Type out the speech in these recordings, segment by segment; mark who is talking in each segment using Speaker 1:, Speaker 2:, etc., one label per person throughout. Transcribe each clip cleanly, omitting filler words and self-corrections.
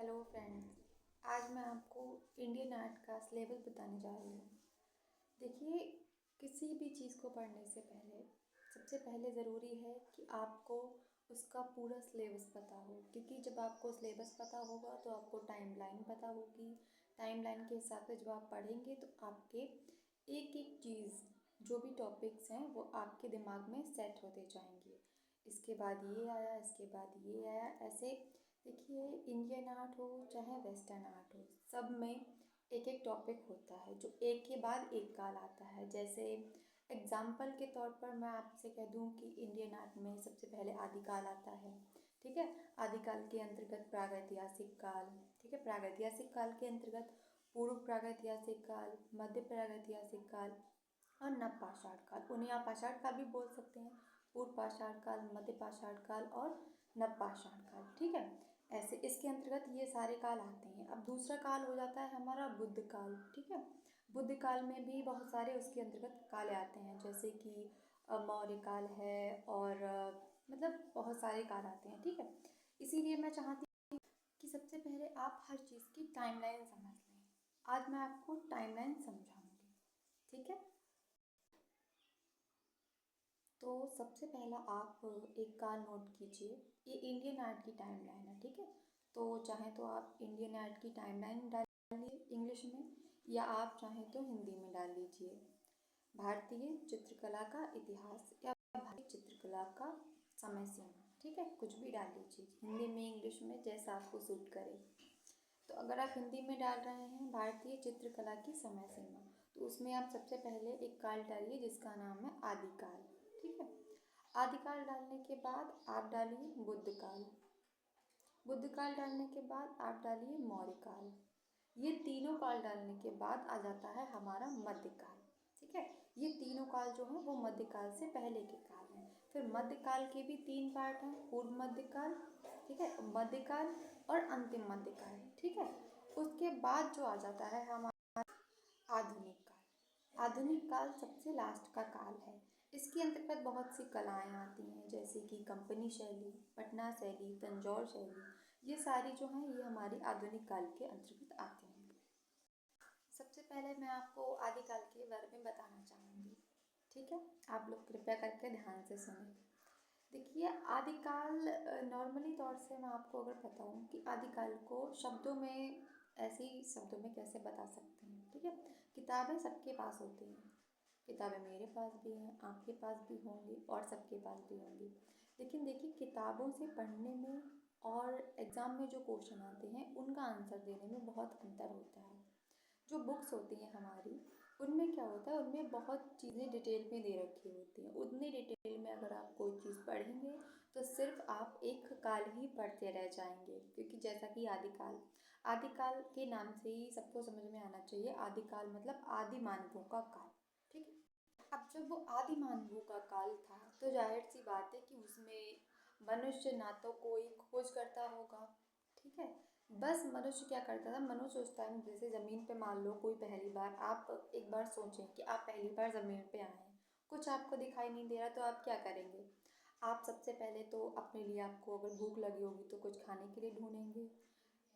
Speaker 1: Hello friends. आज मैं आपको इंडियन आर्ट का सिलेबस बताने जा रही हूँ। देखिए, किसी भी चीज़ को पढ़ने से पहले सबसे पहले ज़रूरी है कि आपको उसका पूरा सिलेबस पता हो, क्योंकि जब आपको सिलेबस पता होगा तो आपको टाइमलाइन पता होगी। टाइमलाइन के हिसाब से जब आप पढ़ेंगे तो आपके एक एक चीज़, जो भी टॉपिक्स हैं वो आपके दिमाग में सेट होते जाएंगे। इसके बाद ये आया, इसके बाद ये आया, ऐसे। देखिए, इंडियन आर्ट हो चाहे वेस्टर्न आर्ट हो, सब में एक एक टॉपिक होता है जो एक के बाद एक काल आता है। जैसे एग्जाम्पल के तौर पर मैं आपसे कह दूं कि इंडियन आर्ट में सबसे पहले आदिकाल आता है। ठीक है। आदिकाल के अंतर्गत प्रागैतिहासिक काल। ठीक है। प्रागैतिहासिक काल के अंतर्गत पूर्व प्रागैतिहासिक काल, मध्य प्रागैतिहासिक काल और नवपाषाण काल। उन्हें आप पाषाण काल भी बोल सकते हैं। पूर्व पाषाण काल, मध्य पाषाण काल और नवपाषाण काल। ठीक है। ऐसे इसके अंतर्गत ये सारे काल आते हैं। अब दूसरा काल हो जाता है हमारा बुद्ध काल। ठीक है। बुद्ध काल में भी बहुत सारे उसके अंतर्गत काल आते हैं, जैसे कि मौर्य काल है और मतलब बहुत सारे काल आते हैं। ठीक है। इसीलिए मैं चाहती हूँ कि सबसे पहले आप हर चीज़ की टाइमलाइन समझ लें। आज मैं आपको टाइमलाइन समझाऊंगी। ठीक है। तो सबसे पहला आप एक काल नोट कीजिए। ये इंडियन आर्ट की टाइमलाइन है। ठीक है। तो चाहे तो आप इंडियन आर्ट की टाइमलाइन डालिए इंग्लिश में, या आप चाहें तो हिंदी में डाल लीजिए। भारतीय चित्रकला का इतिहास या भारतीय चित्रकला का समय सीमा। ठीक है। कुछ भी डाल लीजिए, हिंदी में इंग्लिश में, जैसा आपको सूट करे। तो अगर आप हिंदी में डाल रहे हैं भारतीय चित्रकला की समय सीमा, तो उसमें आप सबसे पहले एक काल डालिए जिसका नाम है आदिकाल। ठीक है। आदिकाल डालने के बाद आप डालिए बुद्ध काल। बुद्ध काल डालने के बाद आप डालिए मौर्य काल। ये तीनों काल डालने के बाद आ जाता है हमारा मध्यकाल। ठीक है। ये तीनों काल जो हैं वो मध्यकाल से पहले के काल हैं। फिर मध्यकाल के भी तीन पार्ट हैं, पूर्व मध्यकाल, ठीक है, मध्यकाल और अंतिम मध्यकाल। ठीक है। उसके बाद जो आ जाता है हमारा आधुनिक काल। आधुनिक काल सबसे लास्ट का काल है। इसके अंतर्गत बहुत सी कलाएं आती हैं, जैसे कि कंपनी शैली, पटना शैली, तंजौर शैली। ये सारी जो हैं ये हमारी आधुनिक काल के अंतर्गत आते हैं। सबसे पहले मैं आपको आदिकाल के बारे में बताना चाहूँगी। ठीक है। आप लोग कृपया करके ध्यान से सुनें। देखिए, आदिकाल नॉर्मली तौर से मैं आपको अगर बताऊँ कि आदिकाल को शब्दों में, ऐसे ही शब्दों में कैसे बता सकते हैं। ठीक है। किताबें सबके पास होती हैं। किताबें मेरे पास भी हैं, आपके पास भी होंगी और सबके पास भी होंगी। लेकिन देखिए, किताबों से पढ़ने में और एग्ज़ाम में जो क्वेश्चन आते हैं उनका आंसर देने में बहुत अंतर होता है। जो बुक्स होती हैं हमारी, उनमें क्या होता है, उनमें बहुत चीज़ें डिटेल में दे रखी होती हैं। उतनी डिटेल में अगर आप कोई चीज़ पढ़ेंगे तो सिर्फ आप एक काल ही पढ़ते रह जाएंगे, क्योंकि जैसा कि आदिकाल, आदिकाल के नाम से ही सबको समझ में आना चाहिए। आदिकाल मतलब आदि मानवों का काल। ठीक है। अब जब वो आदि मानवों का काल था तो जाहिर सी बात है कि उसमें मनुष्य ना तो कोई खोज करता होगा। ठीक है। बस मनुष्य क्या करता था, मनुष्य उस टाइम जैसे ज़मीन पे, मान लो कोई पहली बार, आप एक बार सोचें कि आप पहली बार ज़मीन पे आए हैं, कुछ आपको दिखाई नहीं दे रहा, तो आप क्या करेंगे? आप सबसे पहले तो अपने लिए, आपको अगर भूख लगी होगी तो कुछ खाने के लिए ढूंढेंगे।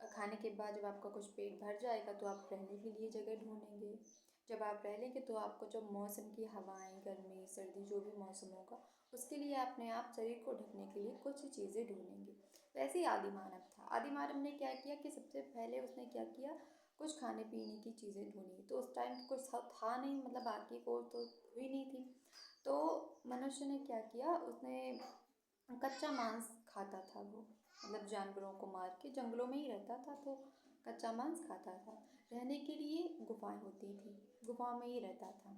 Speaker 1: खाने के बाद जब आपका कुछ पेट भर जाएगा तो आप रहने के लिए जगह ढूंढेंगे। जब आप रह लेंगे तो आपको जब मौसम की हवाएं, गर्मी सर्दी जो भी मौसम होगा, उसके लिए अपने आप शरीर को ढकने के लिए कुछ चीज़ें ढूंढेंगे। वैसे ही आदि मानव था। आदि मानव ने क्या किया कि सबसे पहले उसने क्या किया, कुछ खाने पीने की चीज़ें ढूंढी। तो उस टाइम कुछ था नहीं, मतलब बाकी को तो हुई नहीं थी। तो मनुष्य ने क्या किया, उसने कच्चा मांस खाता था वो, मतलब जानवरों को मार के जंगलों में ही रहता था, तो कच्चा मांस खाता था। रहने के लिए गुफाएं होती थी, गुफाओं में ही रहता था।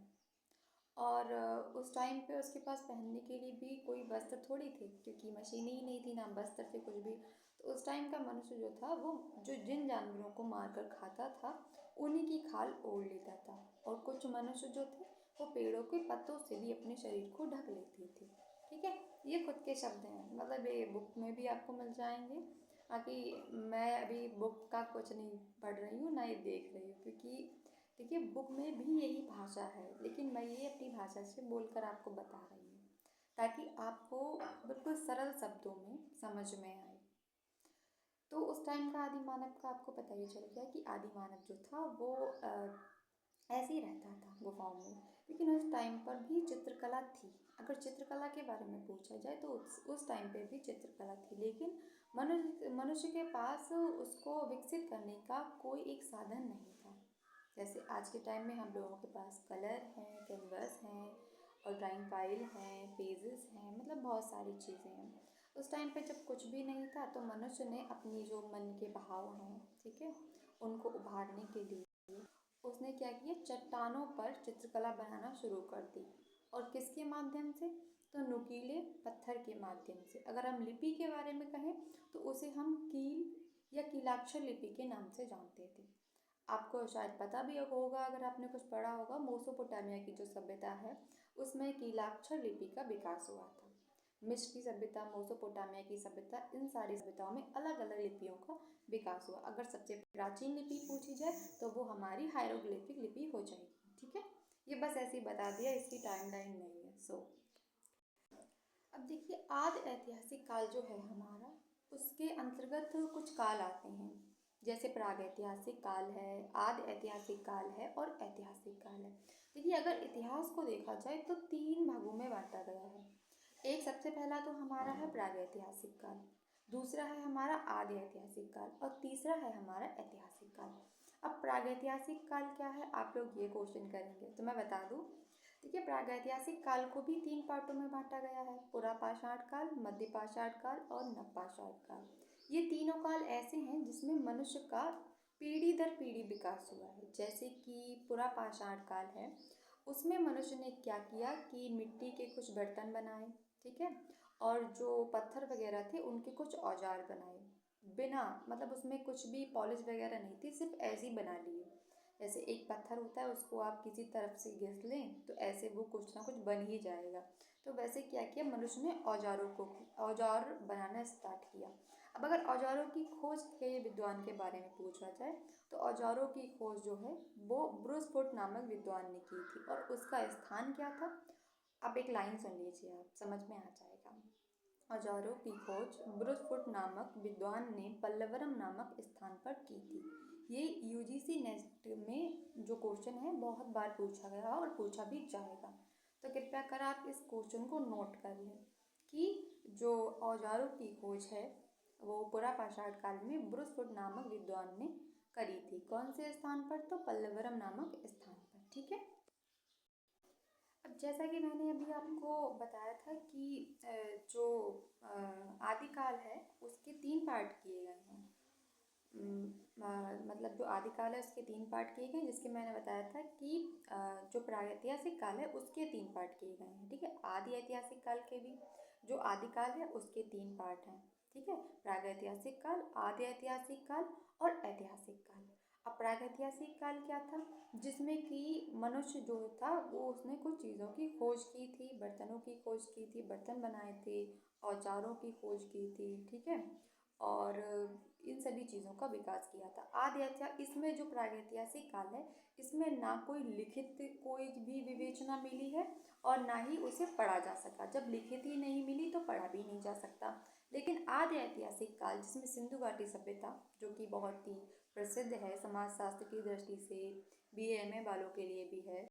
Speaker 1: और उस टाइम पे उसके पास पहनने के लिए भी कोई वस्त्र थोड़ी थे, क्योंकि मशीनें ही नहीं थी, ना वस्त्र थे कुछ भी। तो उस टाइम का मनुष्य जो था वो जो जिन जानवरों को मार कर खाता था उन्हीं की खाल ओढ़ लेता था। और कुछ मनुष्य जो थे वो पेड़ों के पत्तों से भी अपने शरीर को ढक लेते थे। ठीक है। ये खुद के शब्द हैं, मतलब ये बुक में भी आपको मिल जाएंगे। बाकी मैं अभी बुक का कुछ नहीं पढ़ रही हूँ, ना ये देख रही हूँ, क्योंकि देखिए बुक में भी यही भाषा है, लेकिन मैं ये अपनी भाषा से बोलकर आपको बता रही हूँ ताकि आपको बिल्कुल सरल शब्दों में समझ में आए। तो उस टाइम का आदि मानव का आपको पता ही चल गया कि आदि मानव जो था वो ऐसे ही रहता था गुफाओं में। लेकिन उस टाइम पर भी चित्रकला थी। अगर चित्रकला के बारे में पूछा जाए तो उस टाइम पे भी चित्रकला थी, लेकिन मनुष्य के पास उसको विकसित करने का कोई एक साधन नहीं था। जैसे आज के टाइम में हम लोगों के पास कलर हैं, कैनवस हैं और ड्राइंग फाइल हैं, पेजेस हैं, मतलब बहुत सारी चीज़ें हैं। उस टाइम पे जब कुछ भी नहीं था तो मनुष्य ने अपनी जो मन के बहाव हैं, ठीक है, उनको उभारने के लिए उसने क्या किया, चट्टानों पर चित्रकला बनाना शुरू कर दी। और किसके माध्यम से? तो नुकीले पत्थर के माध्यम से। अगर हम लिपि के बारे में कहें तो उसे हम कील या कीलाक्षर लिपि के नाम से जानते थे। आपको शायद पता भी होगा, अगर आपने कुछ पढ़ा होगा, मेसोपोटामिया की जो सभ्यता है उसमें कीलाक्षर लिपि का विकास हुआ था। मिस्र की सभ्यता, मेसोपोटामिया की सभ्यता, इन सारी सभ्यताओं में अलग अलग लिपियों का विकास हुआ। अगर सबसे प्राचीन लिपि पूछी जाए तो वो हमारी हायरोग्लिफिक लिपि हो जाएगी। ठीक है, ये बस ऐसे ही बता दिया, इसकी टाइमलाइन नहीं है। अब देखिए, आदि ऐतिहासिक काल जो है हमारा, उसके अंतर्गत कुछ काल आते हैं। जैसे प्रागैतिहासिक काल है, आदि ऐतिहासिक काल है और ऐतिहासिक काल है। देखिए, अगर इतिहास को देखा जाए तो 3 भागों में बांटा गया है। एक सबसे पहला तो हमारा है प्रागैतिहासिक काल, दूसरा है हमारा आदि ऐतिहासिक काल और तीसरा है हमारा ऐतिहासिक काल। अब प्रागैतिहासिक काल क्या है, आप लोग ये क्वेश्चन करेंगे तो मैं बता दूं। देखिए, प्रागैतिहासिक काल को भी 3 पार्टों में बांटा गया है, पुरापाषाण काल, मध्यपाषाण काल और नवपाषाण काल। ये तीनों काल ऐसे हैं जिसमें मनुष्य का पीढ़ी दर पीढ़ी विकास हुआ है। जैसे कि पुरापाषाण काल है, उसमें मनुष्य ने क्या किया कि मिट्टी के कुछ बर्तन बनाए, ठीक है, और जो पत्थर वगैरह थे उनके कुछ औजार बनाए, बिना मतलब उसमें कुछ भी पॉलिश वगैरह नहीं थी, सिर्फ ऐसे ही बना लिए। जैसे एक पत्थर होता है, उसको आप किसी तरफ से घिस लें तो ऐसे वो कुछ ना कुछ बन ही जाएगा। तो वैसे क्या किया मनुष्य ने, औजार बनाना स्टार्ट किया। अब अगर औजारों की खोज के विद्वान के बारे में पूछा जाए तो औजारों की खोज जो है वो ब्रूसफुट नामक विद्वान ने की थी। और उसका स्थान क्या था? अब एक लाइन सुन लीजिए, आप समझ में आ जाएगा। औजारों की खोज ब्रूसफुट नामक विद्वान ने पल्लवरम नामक स्थान पर की थी। ये यूजीसी नेट में जो क्वेश्चन है बहुत बार पूछा गया और पूछा भी जाएगा, तो कृपया कर आप इस क्वेश्चन को नोट कर लें कि जो औजारों की खोज है वो पुरापाषाण काल में ब्रूसफुट नामक विद्वान ने करी थी। कौन से स्थान पर? तो पल्लवरम नामक स्थान पर। ठीक है, अब जैसा कि मैंने अभी आपको बताया था कि जो आदिकाल है उसके 3 पार्ट किए गए हैं। मतलब जो आदिकाल है उसके 3 पार्ट किए गए, जिसके मैंने बताया था कि जो प्रागैतिहासिक काल है उसके 3 पार्ट किए गए हैं। ठीक है, आदि ऐतिहासिक काल के भी जो आदिकाल है उसके 3 पार्ट हैं। ठीक है, प्रागैतिहासिक काल, आदि ऐतिहासिक काल और ऐतिहासिक काल। अब प्रागैतिहासिक काल क्या था? जिसमें कि मनुष्य जो था वो उसने कुछ चीज़ों की खोज की थी, बर्तनों की खोज की थी, बर्तन बनाए थे, औजारों की खोज की थी, ठीक है, और इन सभी चीज़ों का विकास किया था। आदि ऐतिहासिक, इसमें जो प्रागैतिहासिक काल है इसमें ना कोई लिखित कोई भी विवेचना मिली है और ना ही उसे पढ़ा जा सका। जब लिखित ही नहीं मिली तो पढ़ा भी नहीं जा सकता। लेकिन आदि ऐतिहासिक काल, जिसमें सिंधु घाटी सभ्यता जो कि बहुत ही प्रसिद्ध है समाजशास्त्र की दृष्टि से, BA MA वालों के लिए भी है,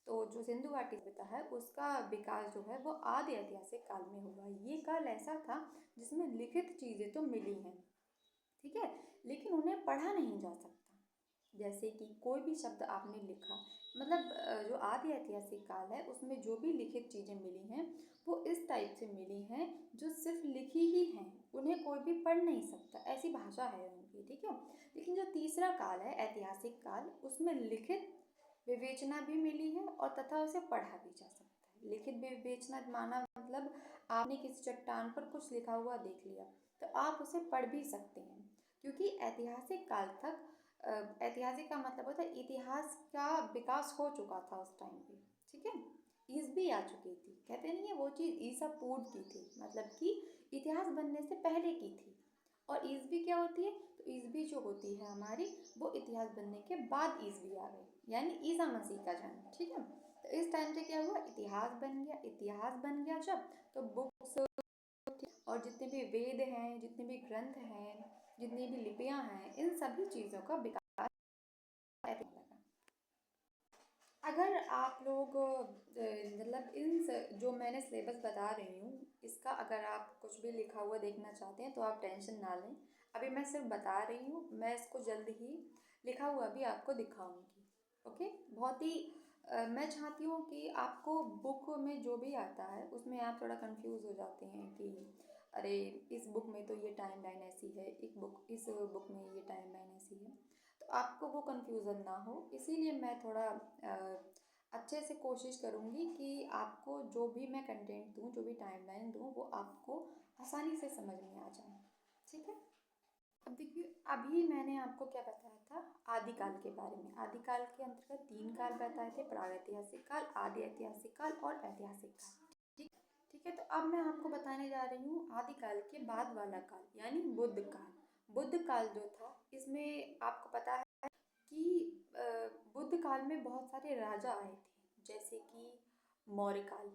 Speaker 1: तो जो सिंधु घाटी सभ्यता है उसका विकास जो है वो आदि ऐतिहासिक काल में हुआ। ये काल ऐसा था जिसमें लिखित चीज़ें तो मिली हैं, ठीक है, लेकिन उन्हें पढ़ा नहीं जा सकता। जैसे कि कोई भी शब्द आपने लिखा, मतलब जो आदि ऐतिहासिक काल है उसमें जो भी लिखित चीज़ें मिली हैं वो इस टाइप से मिली हैं जो सिर्फ लिखी ही हैं, उन्हें कोई भी पढ़ नहीं सकता, ऐसी भाषा है उनकी। ठीक है, लेकिन जो तीसरा काल है ऐतिहासिक काल, उसमें लिखित विवेचना भी मिली है और तथा उसे पढ़ा भी जा सकता है। लिखित विवेचना माना मतलब आपने किसी चट्टान पर कुछ लिखा हुआ देख लिया तो आप उसे पढ़ भी सकते हैं, क्योंकि ऐतिहासिक काल तक ऐतिहासिक का मतलब होता है इतिहास का विकास हो चुका था उस टाइम पे। ठीक है, ईसवी आ चुकी थी, कहते नहीं है वो चीज़ ईसा पूर्व की थी, मतलब कि इतिहास बनने से पहले की थी। और ईसवी क्या होती है? तो ईसवी जो होती है हमारी, वो इतिहास बनने के बाद ईसवी आ गई, यानी ईसा मसीह का जन्म। ठीक है, तो इस टाइम से क्या हुआ, इतिहास बन गया। इतिहास बन गया जब, तो बुक्स और जितने भी वेद हैं, जितने भी ग्रंथ हैं, जितनी भी लिपियां हैं, इन सभी चीज़ों का विकास लगा। अगर आप लोग मतलब जो मैंने सिलेबस बता रही हूँ, इसका अगर आप कुछ भी लिखा हुआ देखना चाहते हैं तो आप टेंशन ना लें। अभी मैं सिर्फ बता रही हूँ, मैं इसको जल्द ही लिखा हुआ भी आपको दिखाऊंगी। ओके, बहुत ही मैं चाहती हूँ कि आपको बुक में जो भी आता है उसमें आप थोड़ा कंफ्यूज हो जाते हैं कि अरे इस बुक में तो ये टाइम लाइन ऐसी है, इस बुक में ये टाइम लाइन ऐसी है, तो आपको वो कंफ्यूजन ना हो। इसीलिए मैं थोड़ा अच्छे से कोशिश करूँगी कि आपको जो भी मैं कंटेंट दूँ, जो भी टाइमलाइन दूँ, वो आपको आसानी से समझ में आ जाए। ठीक है, अब देखिए, अभी मैंने आपको क्या बताया था, आदिकाल के बारे में। आदिकाल के अंतर्गत 3 काल बताए थे, प्रागैतिहासिक काल, आदि ऐतिहासिक काल और ऐतिहासिक काल। ठीक ठीक है, तो अब मैं आपको बताने जा रही हूँ आदिकाल के बाद वाला काल, यानी बुद्ध काल। बुद्ध काल जो था, इसमें आपको पता है कि बुद्ध काल में बहुत सारे राजा आए थे, जैसे कि मौर्य काल।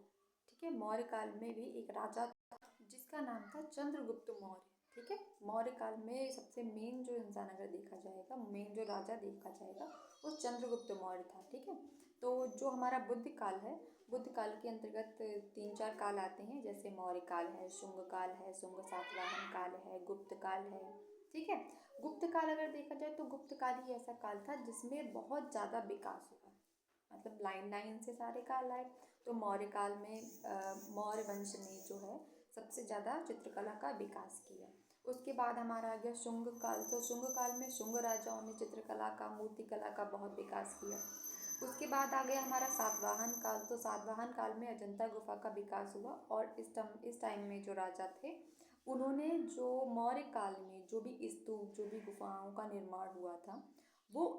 Speaker 1: ठीक है, मौर्य काल में भी एक राजा था जिसका नाम था चंद्रगुप्त मौर्य। ठीक है, मौर्य काल में सबसे मेन जो इंसान अगर देखा जाएगा, मेन जो राजा देखा जाएगा, वो चंद्रगुप्त मौर्य था। ठीक है, तो जो हमारा बुद्ध काल है, बुद्ध काल के अंतर्गत 3-4 काल आते हैं, जैसे मौर्य काल है, शुंग काल है, शुंग सातवाहन काल है, गुप्त काल है। ठीक है, गुप्त काल अगर देखा जाए तो गुप्त काल ही ऐसा काल था जिसमें बहुत ज़्यादा विकास हुआ, मतलब लाइन लाइन से सारे काल आए। तो मौर्य काल में मौर्य वंश ने जो है सबसे ज़्यादा चित्रकला का विकास किया। उसके बाद हमारा आ गया शुंग काल। तो शुंग काल में शुंग राजाओं ने चित्रकला का, मूर्तिकला का बहुत विकास किया। उसके बाद आ गया हमारा सातवाहन काल। तो सातवाहन काल में अजंता गुफा का विकास हुआ, और इस टाइम में जो राजा थे, उन्होंने जो मौर्य काल में जो भी स्तूप, जो भी गुफाओं का निर्माण हुआ था, वो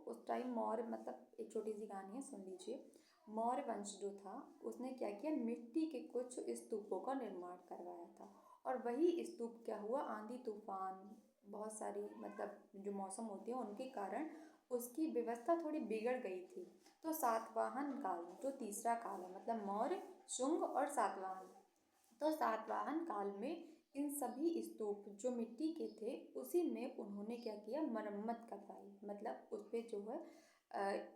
Speaker 1: उस टाइम मौर्य, मतलब एक छोटी सी कहानी है, सुन लीजिए। मौर्य वंश जो था, उसने क्या किया, मिट्टी के कुछ स्तूपों का निर्माण करवाया था, और वही स्तूप क्या हुआ, आंधी तूफान, बहुत सारी मतलब जो मौसम होती है उनके कारण उसकी व्यवस्था थोड़ी बिगड़ गई थी। तो सातवाहन काल, जो तीसरा काल है, मतलब मौर्य, शुंग और सातवाहन, तो सातवाहन काल में इन सभी स्तूप जो मिट्टी के थे, उसी में उन्होंने क्या किया, मरम्मत करवाई। मतलब उस पर जो है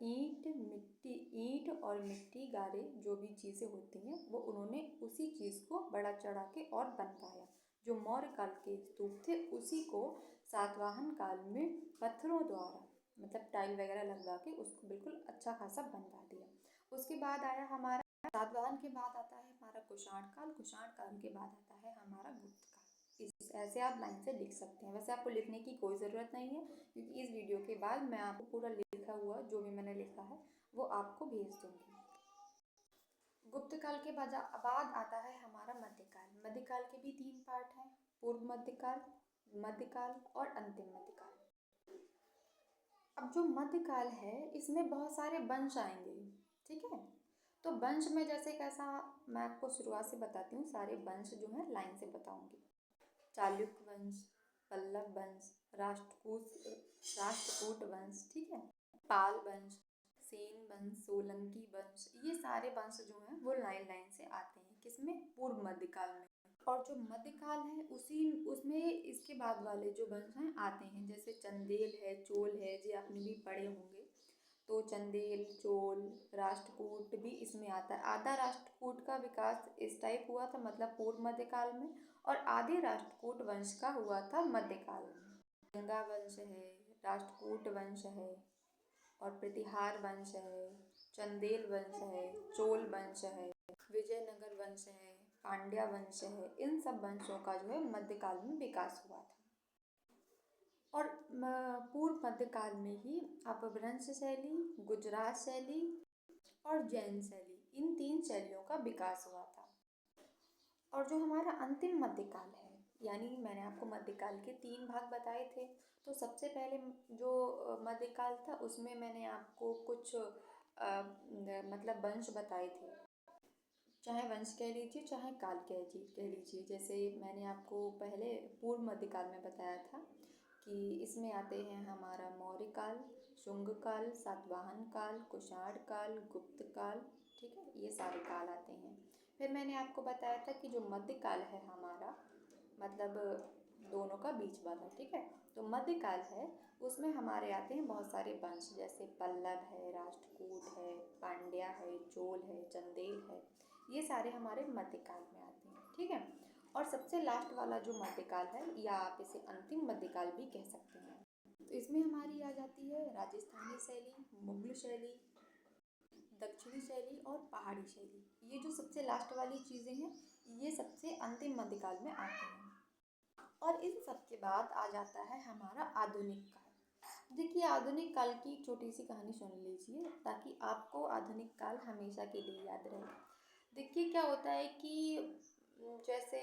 Speaker 1: ईंट और मिट्टी गारे, जो भी चीज़ें होती हैं, वो उन्होंने उसी चीज़ को बढ़ा चढ़ा के और बनवाया। जो मौर्य काल के स्तूप थे, उसी को सातवाहन काल में पत्थरों द्वारा, मतलब टाइल वगैरह लगवा के उसको बिल्कुल अच्छा खासा बनवा दिया। उसके बाद आया हमारा सातवाहन के बाद आता है हमारा कुषाण काल। कुषाण काल के बाद आता है हमारा गुप्त काल। इस ऐसे आप लाइन से लिख सकते हैं। वैसे आपको लिखने की कोई ज़रूरत नहीं है, क्योंकि इस वीडियो के बाद मैं आपको पूरा लिखा हुआ जो भी मैंने लिखा है वो आपको भेज दूँगी। गुप्त काल के बाद आता है हमारा मध्यकाल। मध्यकाल के भी 3 पार्ट हैं, पूर्व मध्यकाल, मध्यकाल और अंतिम मध्यकाल। अब जो मध्यकाल है, इसमें बहुत सारे वंश आएंगे। ठीक है, तो वंश में जैसे कैसा, मैं आपको शुरुआत से बताती हूँ, सारे वंश जो हैं लाइन से बताऊंगी। चालुक्य वंश, पल्लव वंश, राष्ट्रकूट वंश, ठीक है, पाल वंश, सेन वंश, सोलंकी वंश, ये सारे वंश जो हैं वो लाइन लाइन से आते हैं। किसमें, पूर्व मध्यकाल में। और जो मध्यकाल है उसमें इसके बाद वाले जो वंश हैं आते हैं, जैसे चंदेल है, चोल है, जो आपने भी पढ़े होंगे। तो चंदेल, चोल, राष्ट्रकूट भी इसमें आता है। आधा राष्ट्रकूट का विकास इस टाइप हुआ था, मतलब पूर्व मध्यकाल में, और आधे राष्ट्रकूट वंश का हुआ था मध्यकाल में। गंगा वंश है, राष्ट्रकूट वंश है, और प्रतिहार वंश है, चंदेल वंश है, चोल वंश है, विजयनगर वंश है, पांड्या वंश है। इन सब वंशों का जो है मध्यकाल में विकास हुआ था। और पूर्व मध्यकाल में ही अपभ्रंश शैली, गुजरात शैली और जैन शैली, इन 3 शैलियों का विकास हुआ था। और जो हमारा अंतिम मध्यकाल है, यानी मैंने आपको मध्यकाल के 3 भाग बताए थे। तो सबसे पहले जो मध्यकाल था, उसमें मैंने आपको कुछ मतलब वंश बताए थे, चाहे वंश कह लीजिए चाहे काल कह लीजिए। जैसे मैंने आपको पहले पूर्व मध्यकाल में बताया था कि इसमें आते हैं हमारा मौर्य काल, शुंग काल, सातवाहन काल, कुषाण काल, गुप्त काल। ठीक है, ये सारे काल आते हैं। फिर मैंने आपको बताया था कि जो मध्यकाल है हमारा, मतलब दोनों का बीच वाला, ठीक है। तो मध्यकाल है, उसमें हमारे आते हैं बहुत सारे वंश, जैसे पल्लव है, राष्ट्रकूट है, पांड्या है, चोल है, चंदेल है, ये सारे हमारे मध्यकाल में आते हैं, ठीक है। और सबसे लास्ट वाला जो मध्यकाल है, या आप इसे अंतिम मध्यकाल भी कह सकते हैं, तो इसमें हमारी आ जाती है राजस्थानी शैली, मुगल शैली, दक्षिणी शैली और पहाड़ी शैली। ये जो सबसे लास्ट वाली चीज़ें हैं, ये सबसे अंतिम मध्यकाल में आते हैं। और इन सब के बाद आ जाता है हमारा आधुनिक काल। देखिए, आधुनिक काल की छोटी सी कहानी सुन लीजिए, ताकि आपको आधुनिक काल हमेशा के लिए याद रहे। देखिए, क्या होता है कि जैसे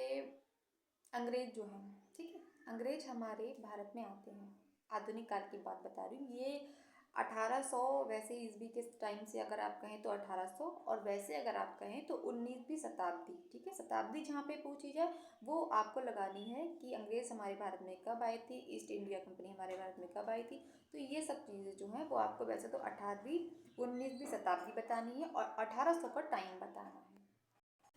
Speaker 1: अंग्रेज जो हैं, ठीक है, अंग्रेज हमारे भारत में आते हैं, आधुनिक काल की बात बता रही हूँ। ये 1800 वैसे ईस्वी के टाइम से अगर आप कहें तो 1800, और वैसे अगर आप कहें तो 19वीं शताब्दी, ठीक है। शताब्दी जहाँ पे पूछी जाए वो आपको लगानी है कि अंग्रेज हमारे भारत में कब आए थे, ईस्ट इंडिया कंपनी हमारे भारत में कब आई थी। तो ये सब चीज़ें जो हैं वो आपको वैसे तो 18वीं 19वीं शताब्दी बतानी है और 1800 का टाइम बताना है।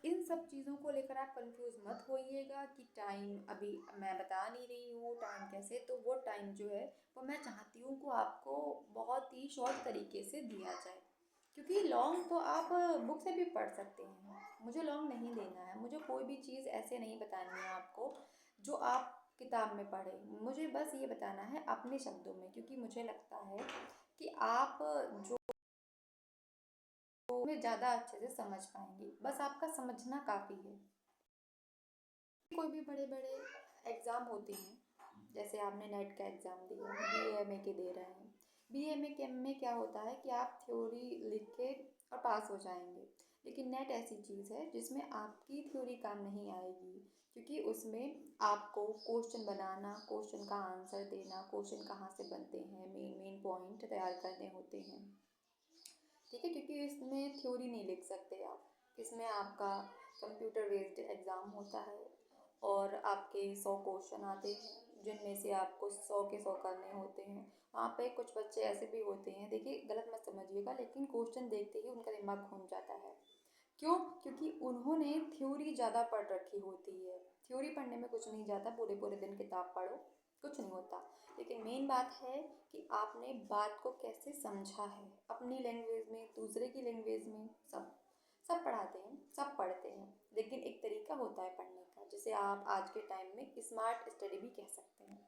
Speaker 1: इन सब चीज़ों को लेकर आप कंफ्यूज मत होइएगा कि टाइम अभी मैं बता नहीं रही हूँ टाइम कैसे, तो वो टाइम जो है वो मैं चाहती हूँ कि आपको बहुत ही शॉर्ट तरीके से दिया जाए, क्योंकि लॉन्ग तो आप बुक से भी पढ़ सकते हैं, मुझे लॉन्ग नहीं देना है। मुझे कोई भी चीज़ ऐसे नहीं बतानी है आपको जो आप किताब में पढ़े, मुझे बस ये बताना है अपने शब्दों में, क्योंकि मुझे लगता है कि आप जो में ज़्यादा अच्छे से समझ पाएंगे, बस आपका समझना काफ़ी है। कोई भी बड़े बड़े एग्ज़ाम होते हैं, जैसे आपने नेट का एग्ज़ाम दिया, बीएमए के दे रहे हैं, बीएमए के में क्या होता है कि आप थ्योरी लिख के और पास हो जाएंगे, लेकिन नेट ऐसी चीज़ है जिसमें आपकी थ्योरी काम नहीं आएगी, क्योंकि उसमें आपको क्वेश्चन बनाना, क्वेश्चन का आंसर देना, क्वेश्चन कहाँ से बनते हैं, मेन मेन पॉइंट तैयार करने होते हैं, ठीक है। क्योंकि इसमें थ्योरी नहीं लिख सकते आप, इसमें आपका कंप्यूटर बेस्ड एग्ज़ाम होता है और आपके 100 क्वेश्चन आते हैं, जिनमें से आपको 100 के 100 करने होते हैं। वहाँ पे कुछ बच्चे ऐसे भी होते हैं, देखिए गलत मत समझिएगा, लेकिन क्वेश्चन देखते ही उनका दिमाग घूम जाता है। क्यों? क्योंकि उन्होंने थ्योरी ज़्यादा पढ़ रखी होती है। थ्योरी पढ़ने में कुछ नहीं जाता, पूरे पूरे दिन किताब पढ़ो, कुछ नहीं होता। लेकिन मेन बात है कि आपने बात को कैसे समझा है, अपनी लैंग्वेज में, दूसरे की लैंग्वेज में, सब सब पढ़ाते हैं, सब पढ़ते हैं, लेकिन एक तरीका होता है पढ़ने का, जिसे आप आज के टाइम में स्मार्ट स्टडी भी कह सकते हैं।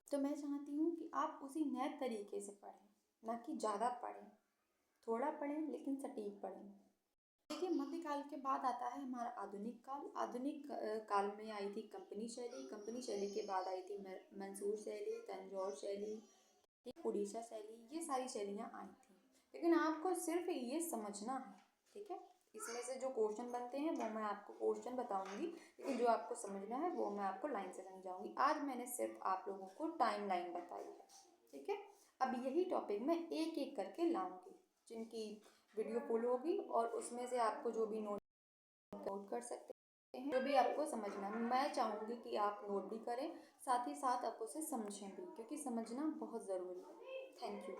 Speaker 1: तो मैं चाहती हूँ कि आप उसी नए तरीके से पढ़ें, ना कि ज़्यादा पढ़ें, थोड़ा पढ़ें लेकिन सटीक पढ़ें। देखिए, मध्यकाल के बाद आता है हमारा आधुनिक काल। आधुनिक काल में आई थी कंपनी शैली, कंपनी शैली के बाद आई थी मंसूर शैली, तंजौर शैली, उड़ीसा शैली, ये सारी शैलियाँ आई थी। लेकिन आपको सिर्फ ये समझना है, ठीक है। इसमें से जो क्वेश्चन बनते हैं वो मैं आपको क्वेश्चन बताऊंगी, लेकिन जो आपको समझना है वो मैं आपको लाइन से समझाऊंगी। आज मैंने सिर्फ आप लोगों को टाइम लाइन बताई है, ठीक है। अब यही टॉपिक मैं एक एक करके लाऊंगी, जिनकी वीडियो फुल होगी, और उसमें से आपको जो भी नोट कर सकते हैं, जो भी आपको समझना है, मैं चाहूँगी कि आप नोट भी करें, साथ ही साथ आप उसे समझें भी, क्योंकि समझना बहुत ज़रूरी है। Thank you.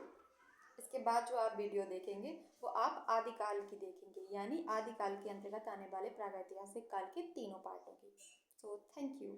Speaker 1: इसके बाद जो आप वीडियो देखेंगे वो आप आदिकाल की देखेंगे, यानी आदिकाल के अंतर्गत आने वाले प्रागैतिहासिक काल के तीनों पार्टों की। So thank you.